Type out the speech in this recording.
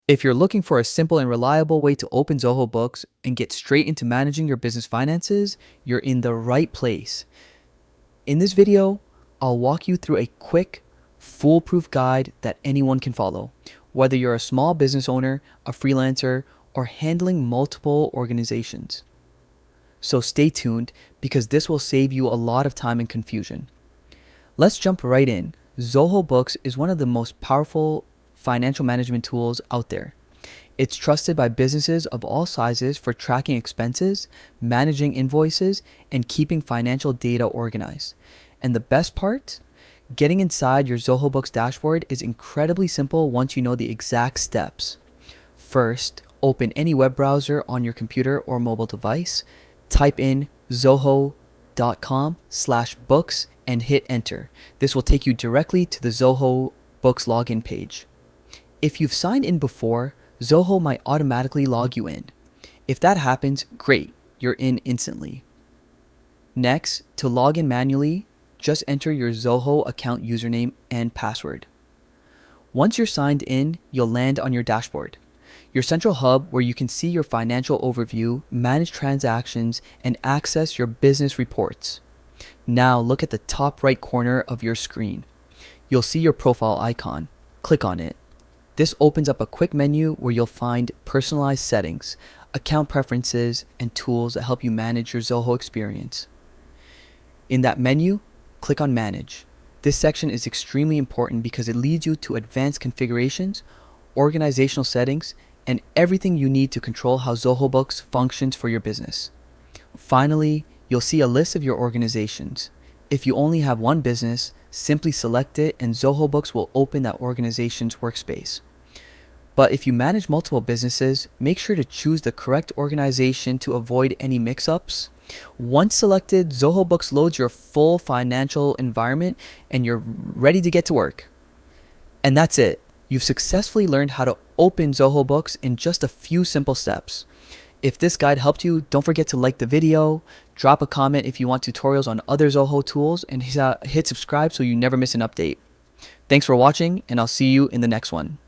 If you're looking for a simple and reliable way to open Zoho Books and get straight into managing your business finances, you're in the right place. In this video, I'll walk you through a quick, foolproof guide that anyone can follow, whether you're a small business owner, a freelancer, or handling multiple organizations. So stay tuned because this will save you a lot of time and confusion. Let's jump right in. Zoho Books is one of the most powerful financial management tools out there. It's trusted by businesses of all sizes for tracking expenses, managing invoices, and keeping financial data organized. And the best part? Getting inside your Zoho Books dashboard is incredibly simple once you know the exact steps. First, open any web browser on your computer or mobile device, type in zoho.com/books and hit enter. This will take you directly to the Zoho Books login page. If you've signed in before, Zoho might automatically log you in. If that happens, great, you're in instantly. Next, to log in manually, just enter your Zoho account username and password. Once you're signed in, you'll land on your dashboard, your central hub where you can see your financial overview, manage transactions, and access your business reports. Now look at the top right corner of your screen. You'll see your profile icon. Click on it. This opens up a quick menu where you'll find personalized settings, account preferences, and tools that help you manage your Zoho experience. In that menu, click on Manage. This section is extremely important because it leads you to advanced configurations, organizational settings, and everything you need to control how Zoho Books functions for your business. Finally, you'll see a list of your organizations. If you only have one business, simply select it and Zoho Books will open that organization's workspace. But if you manage multiple businesses, make sure to choose the correct organization to avoid any mix-ups. Once selected, Zoho Books loads your full financial environment and you're ready to get to work. And that's it. You've successfully learned how to open Zoho Books in just a few simple steps. If this guide helped you, don't forget to like the video, drop a comment if you want tutorials on other Zoho tools, and hit subscribe so you never miss an update. Thanks for watching, and I'll see you in the next one.